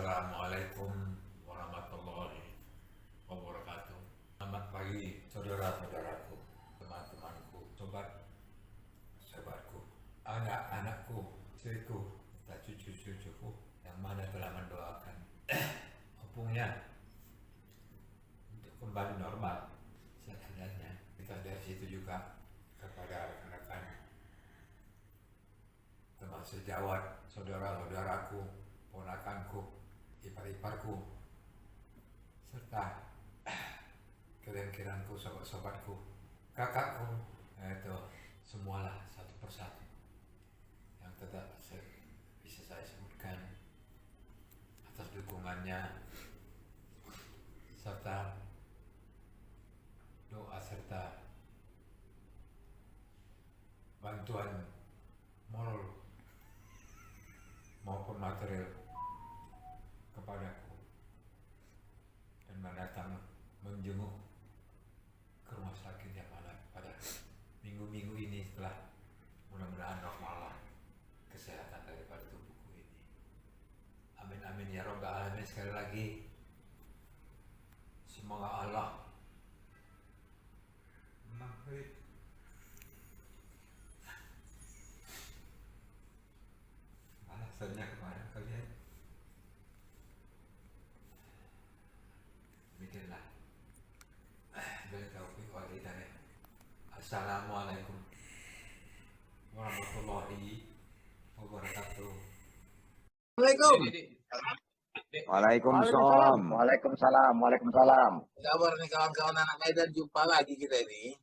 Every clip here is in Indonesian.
Assalamualaikum warahmatullahi wabarakatuh. Selamat pagi saudara-saudaraku, teman-temanku, sobat-sobatku, anak-anakku, istriku, serta cucu-cucuku yang mana telah mendoakan opungnya untuk kembali normal seadanya. Kita dari situ juga kepada rekan-rekan teman sejawat, saudara-saudaraku, ponakanku, ipar-iparku, serta keren-keranku, sobat-sobatku, kakakku, itu semualah satu persatu yang tetap bisa saya sebutkan atas dukungannya serta doa serta bantuan moral maupun material kepadaku dan mendatang menjenguk ke rumah sakit yang mana pada minggu-minggu ini setelah mudah-mudahan normal lah kesehatan daripada tubuhku ini. Amin amin ya robbal alamin. Sekali lagi semoga Allah memberi balasannya kepada kalian. Demikianlah. Bila taufiq wal hidayah. Assalamualaikum warahmatullahi wabarakatuh. Assalamualaikum. Waalaikumsalam. Waalaikumsalam. Waalaikumsalam. Kabar nih kawan-kawan anak Medan, jumpa lagi kita ini.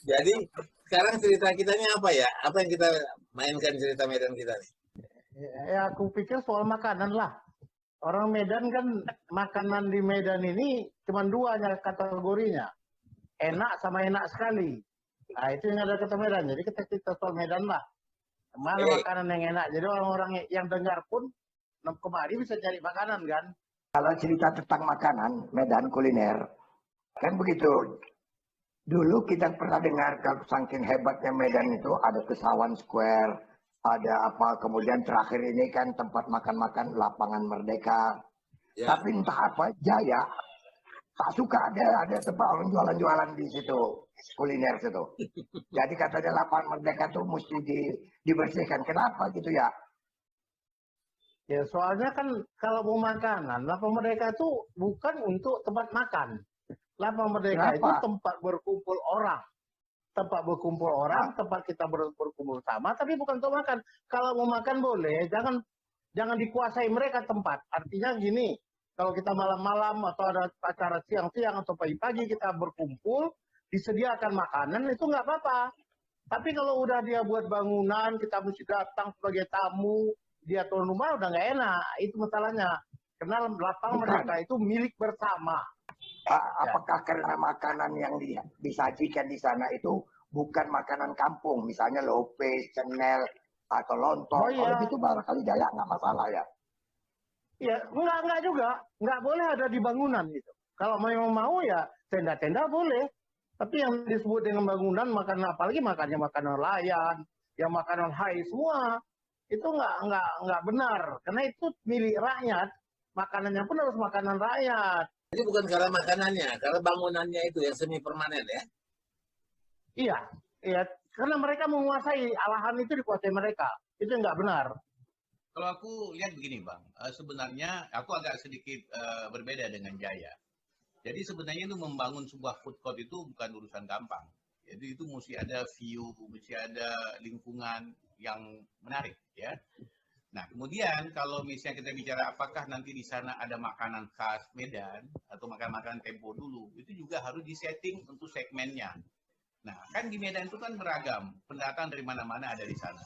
Jadi sekarang cerita kita ini apa ya? Apa yang kita mainkan cerita Medan kita nih? Ya, aku pikir soal makanan lah. Orang Medan kan makanan di Medan ini cuma dua kategorinya. Enak sama enak sekali. Nah itu yang ada kata Medan. Jadi kita cerita soal Medan lah. Mana makanan yang enak. Jadi orang-orang yang dengar pun kemari bisa cari makanan kan. Kalau cerita tentang makanan, Medan kuliner, kan begitu. Dulu kita pernah dengar kalau saking hebatnya Medan itu ada Kesawan Square, ada apa, kemudian terakhir ini kan tempat makan-makan Lapangan Merdeka. Ya. Tapi entah apa, Jaya tak suka ada tempat orang jualan-jualan di situ, kuliner situ. Jadi katanya Lapangan Merdeka tuh mesti dibersihkan. Kenapa gitu ya? Ya soalnya kan kalau mau makanan, Lapangan Merdeka itu bukan untuk tempat makan. Lapangan Merdeka itu tempat berkumpul orang. Tempat berkumpul orang, tempat kita berkumpul sama, tapi bukan untuk makan. Kalau mau makan boleh, jangan dikuasai mereka tempat. Artinya gini, kalau kita malam-malam atau ada acara siang-siang atau pagi-pagi kita berkumpul, disediakan makanan, itu nggak apa-apa. Tapi kalau udah dia buat bangunan, kita mesti datang sebagai tamu, dia tuan rumah udah nggak enak. Itu masalahnya. Karena Lapangan Merdeka itu milik bersama. Apakah karena makanan yang disajikan di sana itu bukan makanan kampung, misalnya lope, cenel, atau lontong? Oh, iya. Kalau gitu barangkali Jaya nggak masalah ya? Ya, enggak juga. Nggak boleh ada di bangunan gitu. Kalau memang mau ya tenda-tenda boleh. Tapi yang disebut dengan bangunan, makanan apalagi makannya makanan nelayan, yang makanan hai semua, itu nggak benar. Karena itu milik rakyat. Makanannya pun harus makanan rakyat. Jadi bukan karena makanannya, karena bangunannya itu yang semi permanen ya? Iya. Karena mereka menguasai, lahan itu dikuasai mereka. Itu nggak benar. Kalau aku lihat begini Bang, sebenarnya aku agak sedikit berbeda dengan Jaya. Jadi sebenarnya itu membangun sebuah food court itu bukan urusan gampang. Jadi itu mesti ada view, mesti ada lingkungan yang menarik ya. Nah, kemudian kalau misalnya kita bicara apakah nanti di sana ada makanan khas Medan atau makanan tempo dulu, itu juga harus disetting untuk segmennya. Nah, kan di Medan itu kan beragam, pendatang dari mana-mana ada di sana.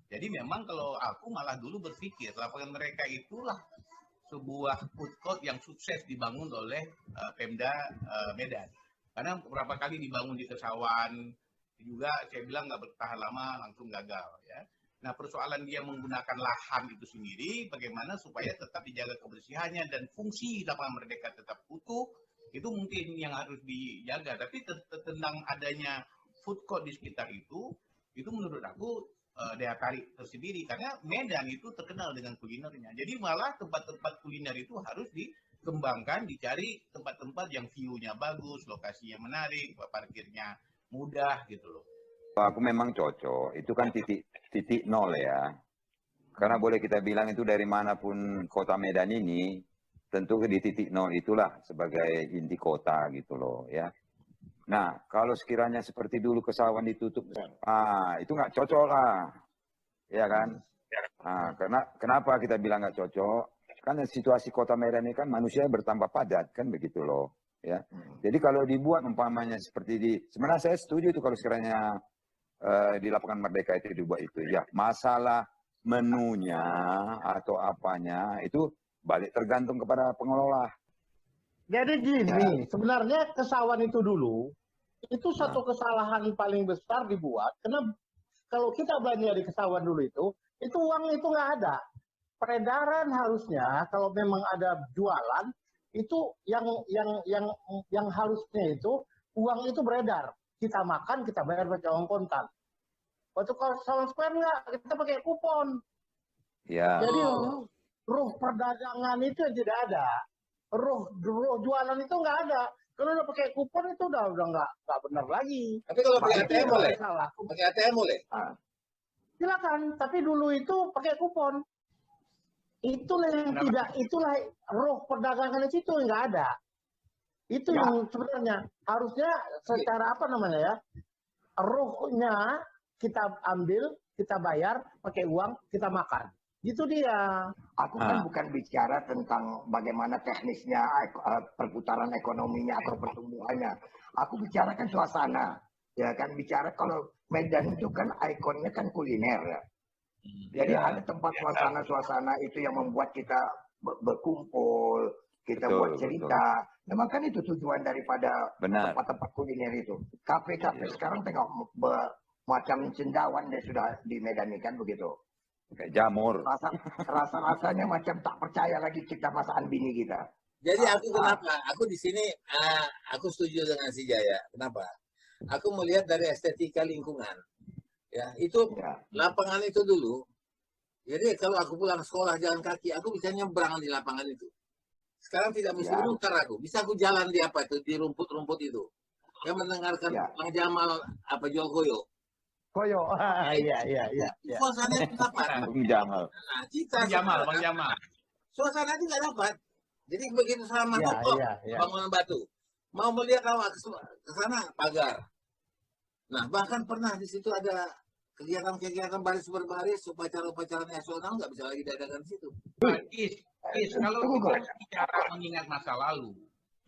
Jadi memang kalau aku malah dulu berpikir Lapangan Merdeka itulah sebuah food court yang sukses dibangun oleh Pemda Medan. Karena beberapa kali dibangun di Kesawan, juga saya bilang nggak bertahan lama, langsung gagal ya. Nah, persoalan dia menggunakan lahan itu sendiri, bagaimana supaya tetap dijaga kebersihannya dan fungsi Lapangan Merdeka tetap utuh, itu mungkin yang harus dijaga. Tapi tentang adanya food court di sekitar itu menurut aku daya tarik tersendiri karena Medan itu terkenal dengan kulinernya. Jadi malah tempat-tempat kuliner itu harus dikembangkan, dicari tempat-tempat yang view-nya bagus, lokasinya menarik, parkirnya mudah gitu loh. Aku memang cocok. Itu kan titik nol ya. Karena boleh kita bilang itu dari manapun kota Medan ini, tentu di titik nol itulah sebagai inti kota gitu loh ya. Nah, kalau sekiranya seperti dulu Kesawan ditutup, itu nggak cocok lah, ya kan? Nah, kenapa kita bilang nggak cocok? Karena situasi kota Medan ini kan manusia bertambah padat, kan begitu loh, ya. Jadi kalau dibuat umpamanya seperti sebenarnya saya setuju itu kalau sekiranya di Lapangan Merdeka itu dibuat itu, ya. Masalah menunya atau apanya itu balik tergantung kepada pengelola. Jadi gini, sebenarnya Kesawan itu dulu, itu satu kesalahan paling besar dibuat, karena kalau kita belanja di Kesawan dulu itu uang itu nggak ada. Peredaran harusnya, kalau memang ada jualan, itu yang harusnya itu, uang itu beredar. Kita makan, kita bayar pakai uang kontan. Waktu Kesawan Square nggak, kita pakai kupon. Ya. Jadi ruh perdagangan itu tidak ada. Ruh jualan itu nggak ada. Kalau udah pakai kupon itu udah nggak benar lagi. Tapi kalau pakai ATM boleh? Salah. Pakai ATM boleh? Silakan, tapi dulu itu pakai kupon. Itulah roh perdagangan di situ nggak ada. Itu yang sebenarnya harusnya secara apa namanya ya, rohnya kita ambil, kita bayar pakai uang, kita makan. Gitu dia. Aku kan bukan bicara tentang bagaimana teknisnya perputaran ekonominya atau pertumbuhannya. Aku bicarakan suasana. Ya kan, bicara kalau Medan itu kan ikonnya kan kuliner ya. Jadi ada tempat suasana itu yang membuat kita berkumpul, kita buat cerita. Memang kan itu tujuan daripada tempat-tempat kuliner itu. Kafe-kafe sekarang tengok macam cendawan dia sudah di Medan ini kan begitu. Kayak jamur. Rasa-rasanya macam tak percaya lagi kita masakan bini kita. Jadi aku kenapa? Aku di sini aku setuju dengan si Jaya. Kenapa? Aku melihat dari estetika lingkungan. Ya, itu lapangan itu dulu. Jadi kalau aku pulang sekolah jalan kaki, aku bisa nyebrang di lapangan itu. Sekarang tidak mesti muter aku. Bisa aku jalan di apa itu, di rumput-rumput itu. Yang mendengarkan Bang Jamal apa jual koyo. Koyo, iya. Suasana itu dapat. Bang Jamal. Nah, kita Bang Jamal. Suasana itu nggak dapat. Jadi begitu sama bangunan batu. Mau melihat awak ke sana pagar. Nah, bahkan pernah di situ ada kegiatan-kegiatan baris berbaris, upacara-upacara nasional nggak bisa lagi diadakan di situ. Kalau kita bicara mengingat masa lalu,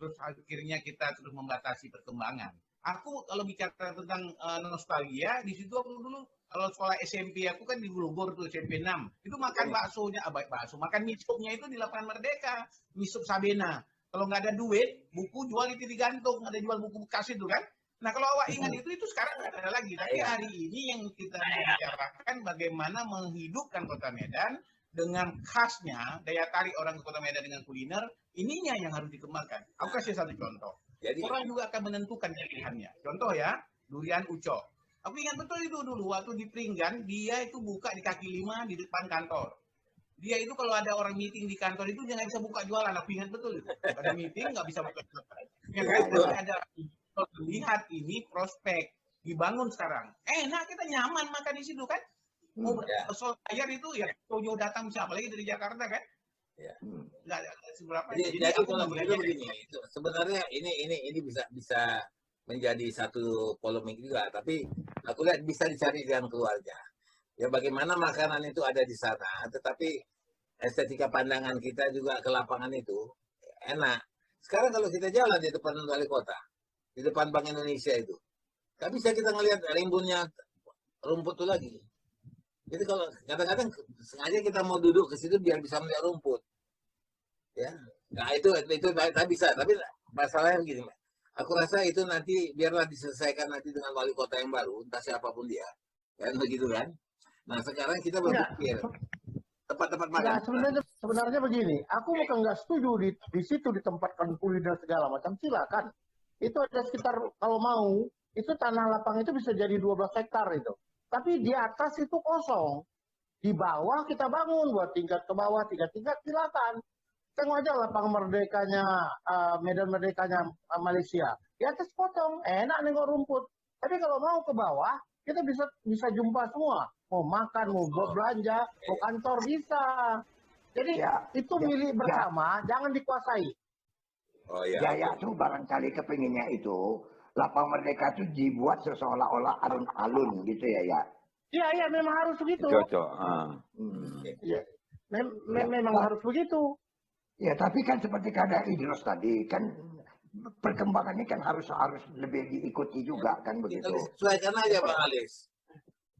terus akhirnya kita terus membatasi perkembangan. Aku kalau bicara tentang nostalgia, di situ aku dulu kalau sekolah SMP aku kan di Bogor tuh SMP 6. Itu makan makan misupnya itu di Lapangan Merdeka, misup Sabena. Kalau nggak ada duit, buku jual itu digantung, ada jual buku bekas itu kan. Nah kalau awak ingat itu sekarang nggak ada lagi. Tapi hari ini yang kita bicarakan bagaimana menghidupkan Kota Medan dengan khasnya daya tarik orang ke Kota Medan dengan kuliner, ininya yang harus dikembangkan. Aku kasih satu contoh. Jadi, orang juga akan menentukan pilihannya. Contoh ya, durian ucok. Aku ingat betul itu dulu waktu di Pringgan, dia itu buka di kaki 5 di depan kantor. Dia itu kalau ada orang meeting di kantor itu dia nggak bisa buka jualan. Aku ingat betul itu. Ada meeting nggak bisa buka jualan. Yang ada lihat ini prospek dibangun sekarang. Enak kita nyaman makan di situ kan. Soal bayar itu ya Toyo datang siapa lagi dari Jakarta kan. Ya. Nggak seberapa. Jadi kalau begitu begini, sebenarnya ini bisa menjadi satu polemik juga, tapi aku lihat bisa dicari dengan keluarga. Ya bagaimana makanan itu ada di sana, tetapi estetika pandangan kita juga ke lapangan itu enak. Sekarang kalau kita jalan di depan wali kota, di depan Bank Indonesia itu, nggak bisa kita ngelihat rimbunnya rumput itu lagi. Jadi kalau kadang-kadang sengaja kita mau duduk ke situ biar bisa melihat rumput, ya. Nah itu tak bisa. Tapi masalahnya begini, aku rasa itu nanti biarlah diselesaikan nanti dengan wali kota yang baru, entah siapapun dia, kan begitu kan. Nah sekarang kita berpikir tempat-tempat makan. Ya, sebenarnya begini, aku bukan nggak setuju di situ ditempatkan kuliner segala macam, silakan. Itu ada sekitar kalau mau itu tanah lapang itu bisa jadi 12 hektar itu. Tapi di atas itu kosong. Di bawah kita bangun, buat tingkat ke bawah, tingkat silakan. Tengok aja lapangan merdekanya, Medan Merdekanya Malaysia. Di atas potong, enak nengok rumput. Tapi kalau mau ke bawah, kita bisa jumpa semua. Mau makan, mau belanja, mau kantor bisa. Jadi itu milik bersama, jangan dikuasai. Oh ya. Jaya tuh barangkali kepinginnya itu lapangan merdeka itu dibuat seolah-olah alun-alun gitu ya. Iya, memang harus begitu. Cocok. Ya. Memang harus begitu. Ya, tapi kan seperti kata Idrus tadi, kan perkembangannya kan harus lebih diikuti juga kan begitu. Kita sesuaikan aja Bang Alis.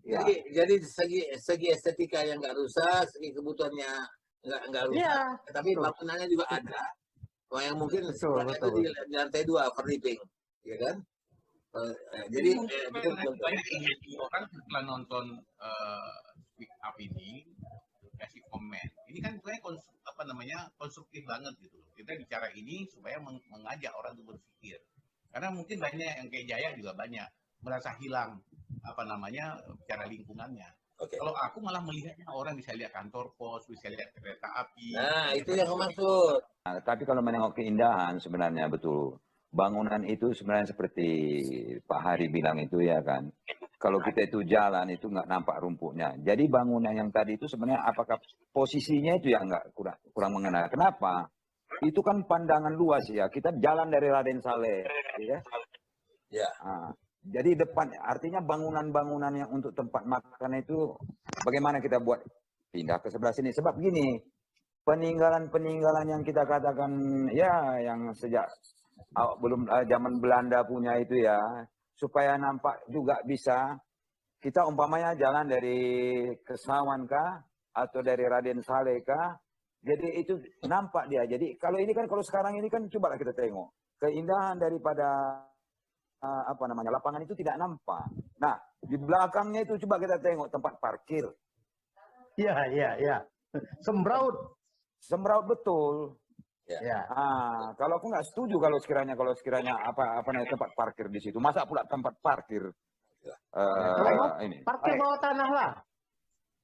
Ya. Jadi segi estetika yang nggak rusak, segi kebutuhannya nggak rusak, Iya. tapi bangunannya juga ada. Yang mungkin itu di lantai 2 overlapping, ya kan? Jadi banyak orang setelah nonton speak up ini kasih komen. Ini kan sebenarnya konstruktif banget gitu loh. Kita bicara ini supaya mengajak orang untuk berpikir. Karena mungkin banyak yang kayak Jaya juga banyak merasa hilang cara lingkungannya. Okay. Kalau aku malah melihatnya orang bisa lihat kantor pos, bisa lihat kereta api. Nah, itu yang aku maksud. Nah, tapi kalau menengok keindahan sebenarnya betul. Bangunan itu sebenarnya seperti Pak Hari bilang itu ya kan. Kalau kita itu jalan itu nggak nampak rumputnya. Jadi bangunan yang tadi itu sebenarnya apakah posisinya itu yang nggak kurang mengenal. Kenapa? Itu kan pandangan luas ya. Kita jalan dari Raden Saleh, ya. Ya. Nah, jadi depan artinya bangunan-bangunan yang untuk tempat makan itu bagaimana kita buat pindah ke sebelah sini. Sebab gini, peninggalan-peninggalan yang kita katakan ya yang sejak belum zaman Belanda punya itu ya, supaya nampak juga bisa kita umpamanya jalan dari Kesawan kah atau dari Raden Saleh kah, jadi itu nampak dia. Jadi kalau sekarang ini kan coba kita tengok keindahan daripada lapangan itu tidak nampak. Nah, di belakangnya itu coba kita tengok tempat parkir. Iya. Sembraut betul. Ya. Kalau aku nggak setuju kalau sekiranya tempat parkir di situ. Masa pula tempat parkir ini? Parkir bawah tanah lah.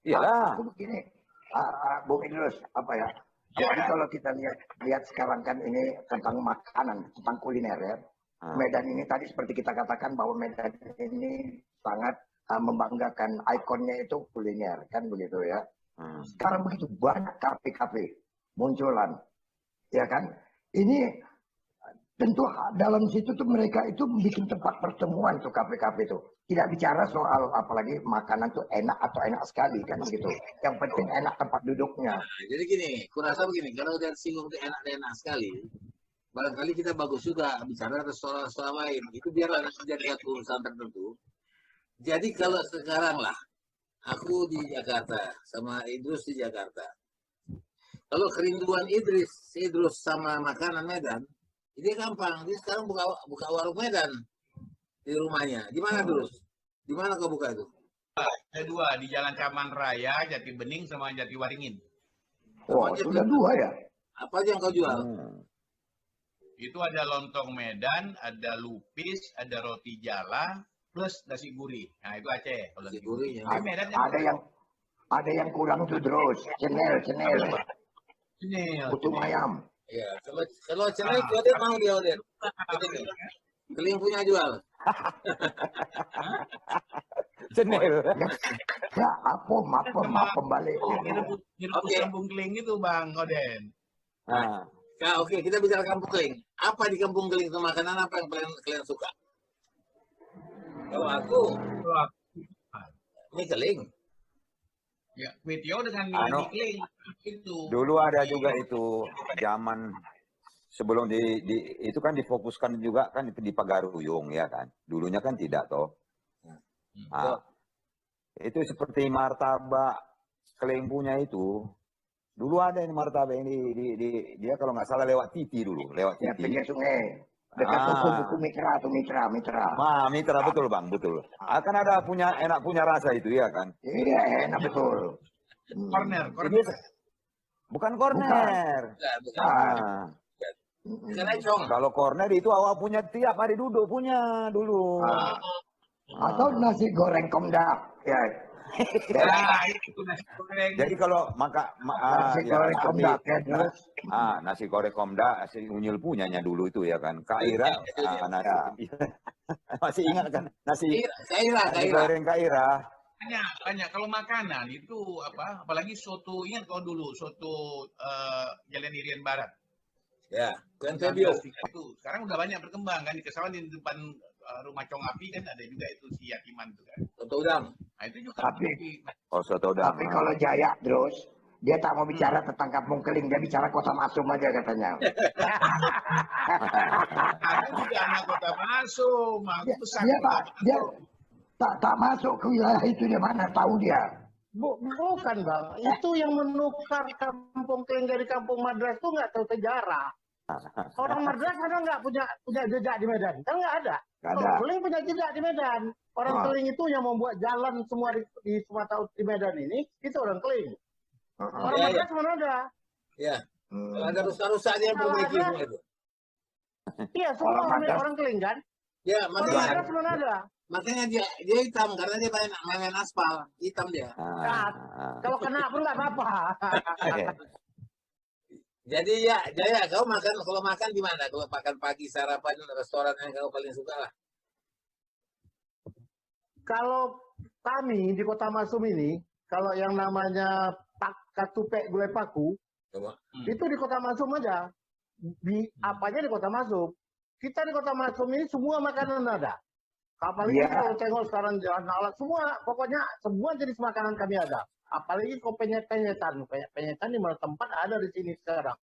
Iyalah. Aku begini, Bung Idrus, jadi kalau kita lihat sekarang kan ini tentang makanan, tentang kuliner ya. Medan ini tadi seperti kita katakan bahwa Medan ini sangat membanggakan, ikonnya itu kuliner kan begitu ya. Sekarang begitu banyak kafe-kafe munculan, ya kan. Ini tentu dalam situ tuh mereka itu bikin tempat pertemuan tuh kafe-kafe itu. Tidak bicara soal apalagi makanan tuh enak atau enak sekali kan begitu. Yang penting enak tempat duduknya. Jadi gini, kurasa begini, kalau udah singgung itu enak sekali, barangkali kita bagus juga bicara restoran-restoran lain. Itu biarlah nanti jadi satu urusan tertentu. Jadi kalau sekarang lah, aku di Jakarta sama Idrus di Jakarta. Kalau kerinduan Idrus sama makanan Medan, ini gampang. Dia sekarang buka warung Medan di rumahnya. Di mana Idrus? Di mana kau buka itu? Ada 2 di Jalan Caman Raya, Jati Bening sama Jati Waringin. Oh, sudah 2 ya? Apa aja yang kau jual? Itu ada lontong Medan, ada lupis, ada roti jala, plus nasi gurih. Nah itu Aceh. Nasi gurih. Ada yang kurang tuh terus. Cenel. Putu ayam. Iya. Kalau cenel dia mau dia order. Keling punya jual. Cenel. Ya, apem balik. Direbus kampung keling itu Bang Oden. Nah, oke, kita bicara kampung keling. Apa di kampung keling itu makanan apa yang kalian suka? Kalau aku, mie keling. Ya, mie tio dengan mie keling itu. Dulu ada juga itu zaman sebelum itu kan difokuskan juga kan di Pagaruyung ya kan. Dulunya kan tidak toh. Itu seperti martabak keling punya itu. Dulu ada yang martabak ini dia kalau nggak salah lewat Titi dulu, lewat Ya, Titi. pinggir sungai. Dekat buku Mitra. Mitra betul Bang, betul. Akan ada enak punya rasa itu ya kan? Iya, enak betul. Corner. Bukan corner. Bukan econg. Kalau corner itu awal punya tiap hari duduk punya dulu. Atau nasi goreng komda. Ya. Nah, itu nasi goreng. Jadi kalau Nasi ya, goreng komda. Ya, terus. nasi goreng komda, si Unyil punyanya dulu itu ya kan. Kak Ira, Itu dia. nasi, masih ingat kan nasi Saya goreng Kak Ira. Banyak. Kalau makanan itu apa? Apalagi soto. Ingat kalau dulu soto Jalan Irian Barat. Ya, Kuantebio. 1903 itu. Sekarang udah banyak berkembang kan. Di Kesawan di depan rumah Cong Api kan ada juga itu si Yakiman itu kan. Soto udang. Nah itu juga. Oh, soto udang. Tapi kalau Jaya terus, dia tak mau bicara tentang Kampung Keling, dia bicara Kota Masum aja katanya. Aku juga anak Kota Masum. Aku besar Dia di tak, Kota dia Masum. tak masuk ke wilayah itu, dia mana tahu dia. Bukan Bang, itu yang menukar Kampung Keling dari Kampung Madras itu nggak tahu sejarah. Orang Madras ada nggak punya jejak di Medan? Kan nggak ada. Nggak ada. Orang Keling punya jejak di Medan. Orang Ah. Keling itu yang membuat jalan semua di Sumatera di Medan ini, itu orang Keling. Orang Ya, Madras mana ada? Ya. Kalau ada rusak-rusak dia yang Kalau perbaiki ada- semua itu. Iya, semua Orang Madras. orang Keling kan? Ya, Orang makanya Madras mana ada? makanya dia hitam karena dia main aspal, hitam dia. Kalau kena pun nggak apa-apa. Jadi ya, Jaya, kau kalau makan di mana? Kalau makan pagi sarapan restoran yang kau paling suka lah. Kalau kami di Kota Masum ini, kalau yang namanya katupek gulai paku, Coba. itu di Kota Masum aja. Apanya di Kota Masum. Kita di Kota Masum ini semua makanan ada. Apalagi Iya. kalau tengok sekarang jalan alat semua, pokoknya semua jenis makanan kami ada. Apalagi kok penyetan. Penyetan di mana tempat ada di sini sekarang.